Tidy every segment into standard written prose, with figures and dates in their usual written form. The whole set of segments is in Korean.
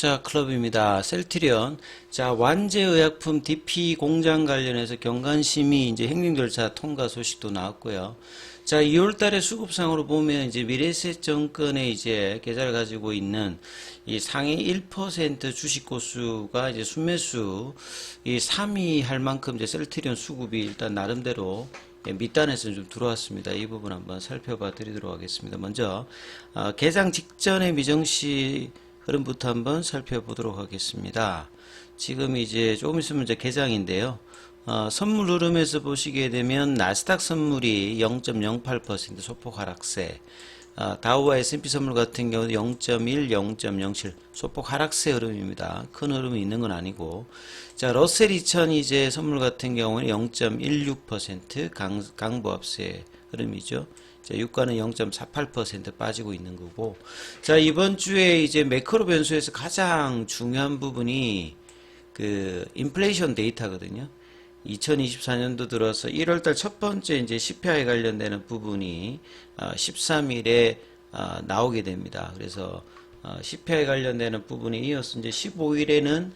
구독자 클럽입니다. 셀트리온. 자, 완제의약품 DP 공장 관련해서 경관심의 이제 행정 절차 통과 소식도 나왔고요. 자, 2월 달에 수급상으로 보면 이제 미래에셋증권에 이제 계좌를 가지고 있는 이 상위 1% 주식 고수가 이제 순매수 이 3위 할 만큼 이제 셀트리온 수급이 일단 나름대로 밑단에서 좀 들어왔습니다. 이 부분 한번 살펴봐 드리도록 하겠습니다. 먼저 개장 직전의 미정시 흐름부터 한번 살펴보도록 하겠습니다. 지금 이제 조금 있으면 이제 개장인데요. 선물 흐름에서 보시게 되면 나스닥 선물이 0.08% 소폭 하락세, 다우와 S&P 선물 같은 경우는 0.1, 0.07 소폭 하락세 흐름입니다. 큰 흐름이 있는 건 아니고, 자 러셀 2000 이제 선물 같은 경우는 0.16% 강보합세 흐름이죠. 자, 유가는 0.48% 빠지고 있는 거고, 자 이번 주에 이제 매크로 변수에서 가장 중요한 부분이 그 인플레이션 데이터거든요. 2024년도 들어서 1월달 첫 번째 이제 CPI 관련되는 부분이 13일에 나오게 됩니다. 그래서 CPI 관련되는 부분에 이어서 이제 15일에는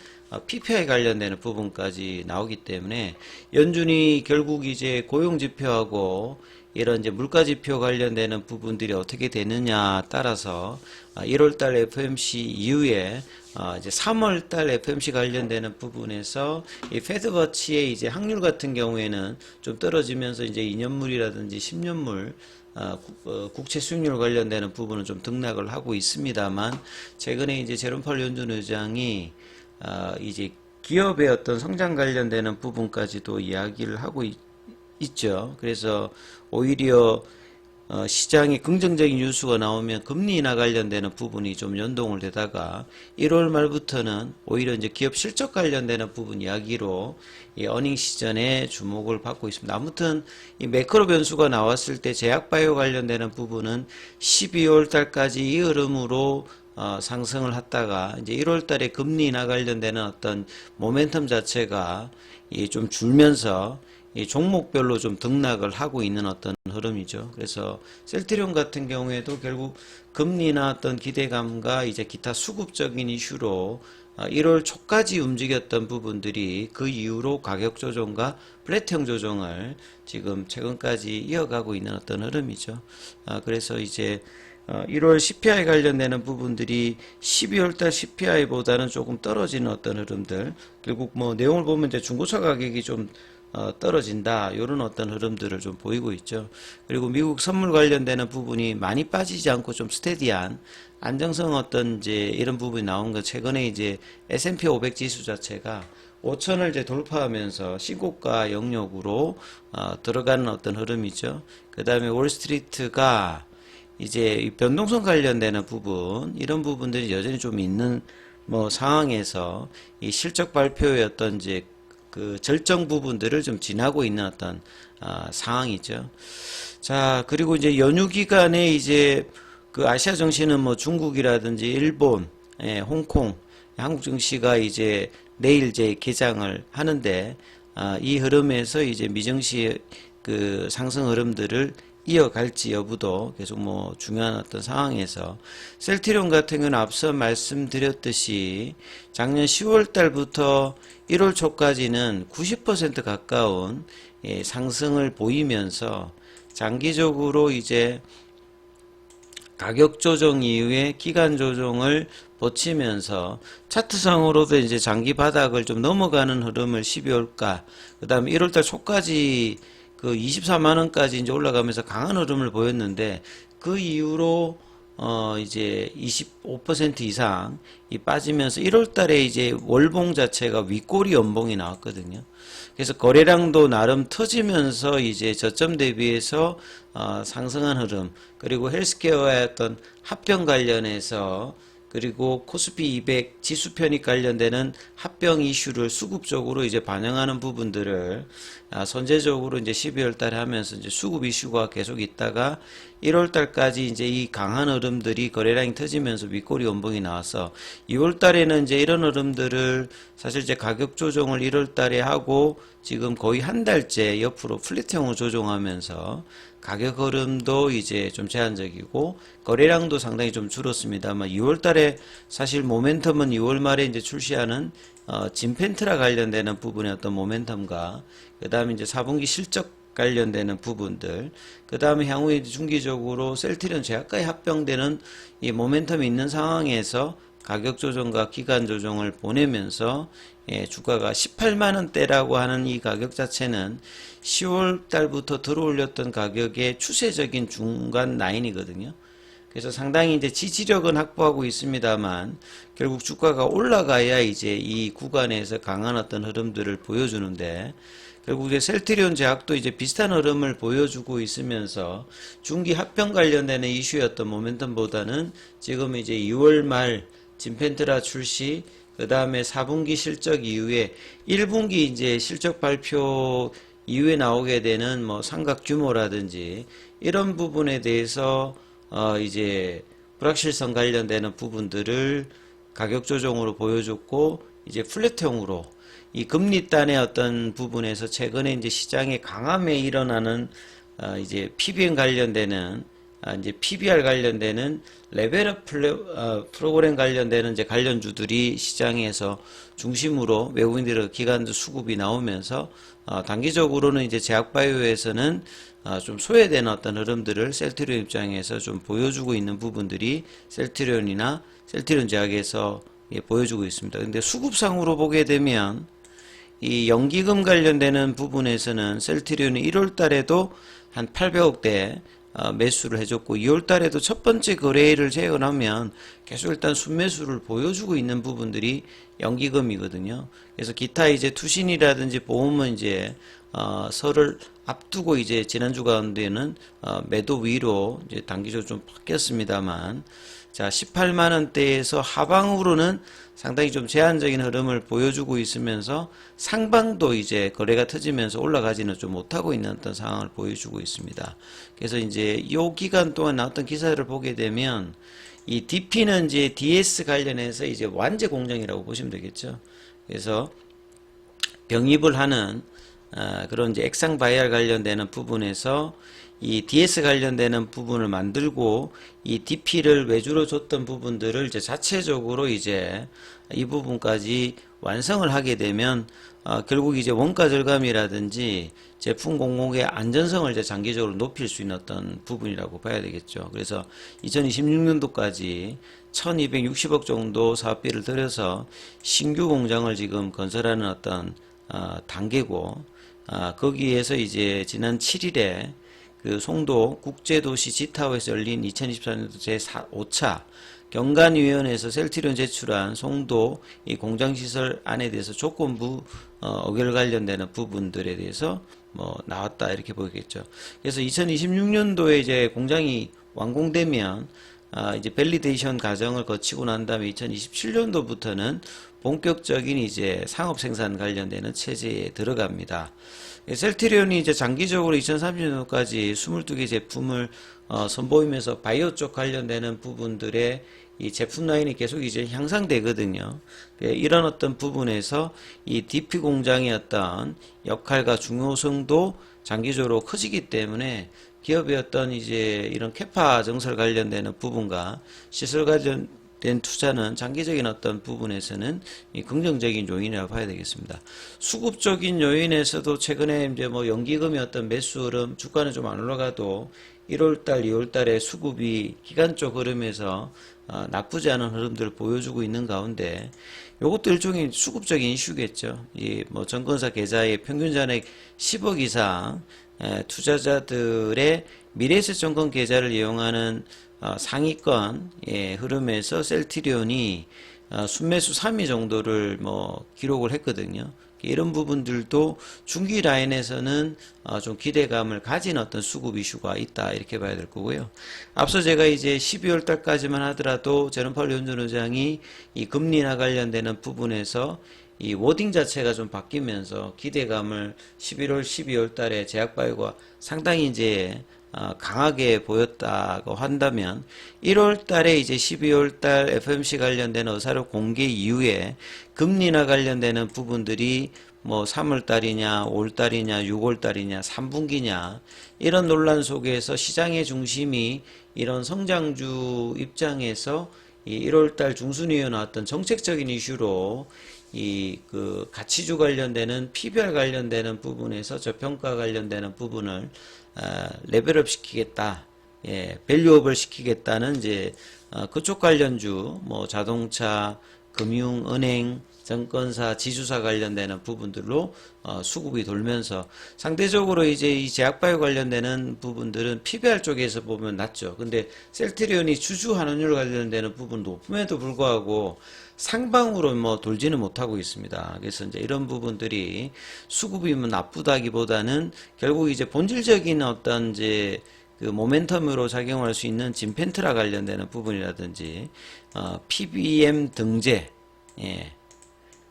PPI 관련되는 부분까지 나오기 때문에 연준이 결국 이제 고용지표하고 이런 이제 물가지표 관련되는 부분들이 어떻게 되느냐 따라서 1월달 FOMC 이후에 이제 3월달 FOMC 관련되는 부분에서 이 페드워치의 이제 확률 같은 경우에는 좀 떨어지면서 이제 2년물이라든지 10년물 국채 수익률 관련되는 부분은 좀 등락을 하고 있습니다만, 최근에 이제 제롬 파월 연준 의장이 이제 기업의 어떤 성장 관련되는 부분까지도 이야기를 하고 있죠. 그래서 오히려 시장에 긍정적인 뉴스가 나오면 금리 인하 관련되는 부분이 좀 연동을 되다가 1월 말부터는 오히려 이제 기업 실적 관련되는 부분 이야기로 이 어닝 시즌에 주목을 받고 있습니다. 아무튼 이 매크로 변수가 나왔을 때 제약바이오 관련되는 부분은 12월 달까지 이 흐름으로 상승을 했다가 이제 1월 달에 금리 인하 관련되는 어떤 모멘텀 자체가 좀 줄면서 이 종목별로 좀 등락을 하고 있는 어떤 흐름이죠. 그래서 셀트리온 같은 경우에도 결국 금리나 어떤 기대감과 이제 기타 수급적인 이슈로 1월 초까지 움직였던 부분들이 그 이후로 가격 조정과 플랫형 조정을 지금 최근까지 이어가고 있는 어떤 흐름이죠. 그래서 이제 1월 CPI 관련되는 부분들이 12월달 CPI보다는 조금 떨어지는 어떤 흐름들, 결국 뭐 내용을 보면 이제 중고차 가격이 좀 떨어진다, 이런 어떤 흐름들을 좀 보이고 있죠. 그리고 미국 선물 관련되는 부분이 많이 빠지지 않고 좀 스테디한 안정성 어떤 이제 이런 부분이 나온 거, 최근에 이제 S&P 500 지수 자체가 5천을 이제 돌파하면서 신고가 영역으로 들어가는 어떤 흐름이죠. 그 다음에 월스트리트가 이제 변동성 관련되는 부분, 이런 부분들이 여전히 좀 있는 뭐 상황에서 이 실적 발표의 어떤 이제 그 절정 부분들을 좀 지나고 있는 어떤 상황이죠. 자, 그리고 이제 연휴 기간에 이제 그 아시아 증시는 뭐 중국이라든지 일본, 홍콩, 한국 증시가 이제 내일 이제 개장을 하는데, 이 흐름에서 이제 미증시 그 상승 흐름들을 이어갈지 여부도 계속 뭐 중요한 어떤 상황에서, 셀트리온 같은 경우는 앞서 말씀드렸듯이 작년 10월 달부터 1월 초까지는 90% 가까운 상승을 보이면서 장기적으로 이제 가격 조정 이후에 기간 조정을 버티면서 차트상으로도 이제 장기 바닥을 좀 넘어가는 흐름을 12월가, 그 다음에 1월달 초까지 그 24만원까지 이제 올라가면서 강한 흐름을 보였는데, 그 이후로 이제 25% 이상 빠지면서 1월 달에 이제 월봉 자체가 윗꼬리 연봉이 나왔거든요. 그래서 거래량도 나름 터지면서 이제 저점 대비해서 상승한 흐름, 그리고 헬스케어의 어떤 합병 관련해서, 그리고 코스피 200 지수 편입 관련되는 합병 이슈를 수급적으로 이제 반영하는 부분들을 선제적으로 이제 12월 달에 하면서 이제 수급 이슈가 계속 있다가 1월 달까지 이제 이 강한 흐름들이 거래량이 터지면서 윗꼬리 연봉이 나와서 2월 달에는 이제 이런 흐름들을 사실 이제 가격 조정을 1월 달에 하고 지금 거의 한 달째 옆으로 플랫형으로 조정하면서 가격 흐름도 이제 좀 제한적이고 거래량도 상당히 좀 줄었습니다만 2월 달에 사실 모멘텀은 2월 말에 이제 출시하는 진펜트라 관련되는 부분의 어떤 모멘텀과 그 다음에 이제 4분기 실적 관련되는 부분들, 그 다음에 향후에 중기적으로 셀트리온 제약과의 합병되는 이 모멘텀이 있는 상황에서 가격 조정과 기간 조정을 보내면서 주가가 18만원대라고 하는 이 가격 자체는 10월 달부터 들어올렸던 가격의 추세적인 중간 라인이거든요. 그래서 상당히 이제 지지력은 확보하고 있습니다만 결국 주가가 올라가야 이제 이 구간에서 강한 어떤 흐름들을 보여주는데 결국 이제 셀트리온 제약도 이제 비슷한 흐름을 보여주고 있으면서 중기 합병 관련되는 이슈였던 모멘텀보다는 지금 이제 2월 말 진펜트라 출시, 그 다음에 4분기 실적 이후에 1분기 이제 실적 발표 이후에 나오게 되는 뭐 상각 규모라든지 이런 부분에 대해서 이제 불확실성 관련되는 부분들을 가격 조정으로 보여줬고 이제 플랫형으로 이 금리단의 어떤 부분에서 최근에 이제 시장의 강함에 일어나는 이제 PBM 관련되는 이제 PBR 관련되는 레벨업 프로그램 관련되는 이제 관련주들이 시장에서 중심으로 외국인들의 기관도 수급이 나오면서 단기적으로는 이제 제약바이오에서는 좀 소외되는 어떤 흐름들을 셀트리온 입장에서 좀 보여주고 있는 부분들이 셀트리온이나 셀트리온 제약에서 보여주고 있습니다. 근데 수급상으로 보게 되면 이 연기금 관련되는 부분에서는 셀트리온이 1월 달에도 한 800억대 매수를 해줬고 2월 달에도 첫 번째 거래일을 제외하면 계속 일단 순매수를 보여주고 있는 부분들이 연기금이거든요. 그래서 기타 이제 투신이라든지 보험은 이제 설을 앞두고 이제 지난주 가운데는 매도 위로 이제 단기적으로 좀 바뀌었습니다만 자 18만원대에서 하방으로는 상당히 좀 제한적인 흐름을 보여주고 있으면서 상방도 이제 거래가 터지면서 올라가지는 좀 못하고 있는 어떤 상황을 보여주고 있습니다. 그래서 이제 이 기간 동안 나왔던 기사를 보게 되면 이 DP는 이제 DS 관련해서 이제 완제 공정이라고 보시면 되겠죠. 그래서 병입을 하는 그런 이제 액상 바이알 관련되는 부분에서 이 DS 관련되는 부분을 만들고 이 DP를 외주로 줬던 부분들을 이제 자체적으로 이제 이 부분까지 완성을 하게 되면 결국 이제 원가 절감이라든지 제품 공급의 안전성을 이제 장기적으로 높일 수 있는 어떤 부분이라고 봐야 되겠죠. 그래서 2026년도까지 1260억 정도 사업비를 들여서 신규 공장을 지금 건설하는 어떤 단계고 거기에서 이제 지난 7일에 그 송도 국제도시 지타워에서 열린 2024년도 제5차 경관위원회에서 셀트리온 제출한 송도 이 공장시설 안에 대해서 조건부 의결 관련되는 부분들에 대해서 뭐 나왔다 이렇게 보겠죠. 그래서 2026년도에 이제 공장이 완공되면 이제 밸리데이션 과정을 거치고 난 다음에 2027년도부터는 본격적인 이제 상업 생산 관련되는 체제에 들어갑니다. 셀트리온이 이제 장기적으로 2030년도까지 22개 제품을 선보이면서 바이오 쪽 관련되는 부분들의 이 제품 라인이 계속 이제 향상되거든요. 이런 어떤 부분에서 이 DP 공장의 어떤 역할과 중요성도 장기적으로 커지기 때문에 기업의 어떤 이제 이런 캐파 증설 관련되는 부분과 시설 관련된 투자는 장기적인 어떤 부분에서는 이 긍정적인 요인이라고 봐야 되겠습니다. 수급적인 요인에서도 최근에 이제 뭐 연기금의 어떤 매수 흐름, 주가는 좀 안 올라가도 1월달, 2월달에 수급이 기간적 흐름에서 나쁘지 않은 흐름들을 보여주고 있는 가운데 이것도 일종의 수급적인 이슈겠죠. 이 뭐 증권사 계좌의 평균 잔액 10억 이상 투자자들의 미래에셋증권 계좌를 이용하는 상위권 흐름에서 셀트리온이 순매수 3위 정도를 뭐 기록을 했거든요. 이런 부분들도 중기 라인에서는 좀 기대감을 가진 어떤 수급 이슈가 있다 이렇게 봐야 될 거고요. 앞서 제가 이제 12월 달까지만 하더라도 제롬 파월 연준 의장이 이 금리나 관련되는 부분에서 이 워딩 자체가 좀 바뀌면서 기대감을 11월, 12월 달에 제약바이오가 상당히 이제 강하게 보였다고 한다면 1월 달에 이제 12월 달 FOMC 관련된 의사록 공개 이후에 금리 인하 관련되는 부분들이 뭐 3월 달이냐, 5월 달이냐, 6월 달이냐, 3분기냐 이런 논란 속에서 시장의 중심이 이런 성장주 입장에서 이 1월 달 중순이에 나왔던 정책적인 이슈로 이 그 가치주 관련되는 PBR 관련되는 부분에서 저평가 관련되는 부분을 레벨업 시키겠다. 예, 밸류업을 시키겠다는 이제 그쪽 관련주 뭐 자동차, 금융, 은행, 증권사, 지주사 관련되는 부분들로 수급이 돌면서 상대적으로 이제 이 제약바이오 관련되는 부분들은 PBR 쪽에서 보면 낮죠. 근데 셀트리온이 주주 환원율 관련되는 부분 높음에도 불구하고 상방으로 뭐 돌지는 못하고 있습니다. 그래서 이제 이런 부분들이 수급이 뭐 나쁘다기보다는 결국 이제 본질적인 어떤 이제 그 모멘텀으로 작용할 수 있는 진펜트라 관련되는 부분이라든지 PBM 등재, 예.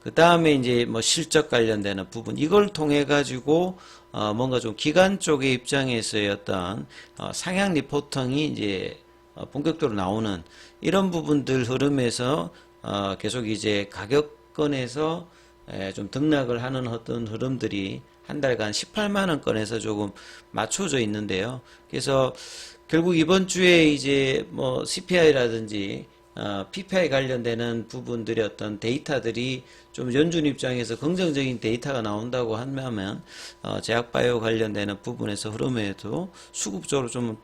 그 다음에 이제 뭐 실적 관련되는 부분 이걸 통해 가지고 뭔가 좀 기관 쪽의 입장에서의 어떤 상향 리포팅이 이제 본격적으로 나오는 이런 부분들 흐름에서 계속 이제 가격권에서 좀 등락을 하는 어떤 흐름들이 한 달간 18만 원권에서 조금 맞춰져 있는데요. 그래서 결국 이번 주에 이제 뭐 CPI라든지 PPI 관련되는 부분들의 어떤 데이터들이 좀 연준 입장에서 긍정적인 데이터가 나온다고 하면 제약바이오 관련되는 부분에서 흐름에도 수급적으로 좀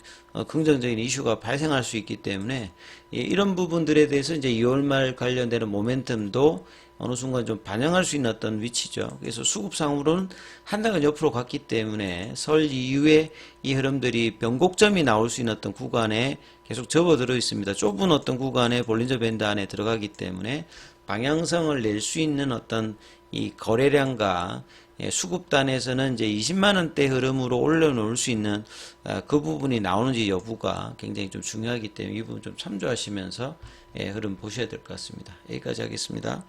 긍정적인 이슈가 발생할 수 있기 때문에 이런 부분들에 대해서 이제 2월 말 관련되는 모멘텀도 어느 순간 좀 반영할 수 있는 어떤 위치죠. 그래서 수급상으로는 한 달간 옆으로 갔기 때문에 설 이후에 이 흐름들이 변곡점이 나올 수 있는 어떤 구간에 계속 접어들어 있습니다. 좁은 어떤 구간에 볼린저 밴드 안에 들어가기 때문에 방향성을 낼 수 있는 어떤 이 거래량과 수급단에서는 이제 20만 원대 흐름으로 올려놓을 수 있는 그 부분이 나오는지 여부가 굉장히 좀 중요하기 때문에 이 부분 좀 참조하시면서 흐름 보셔야 될 것 같습니다. 여기까지 하겠습니다.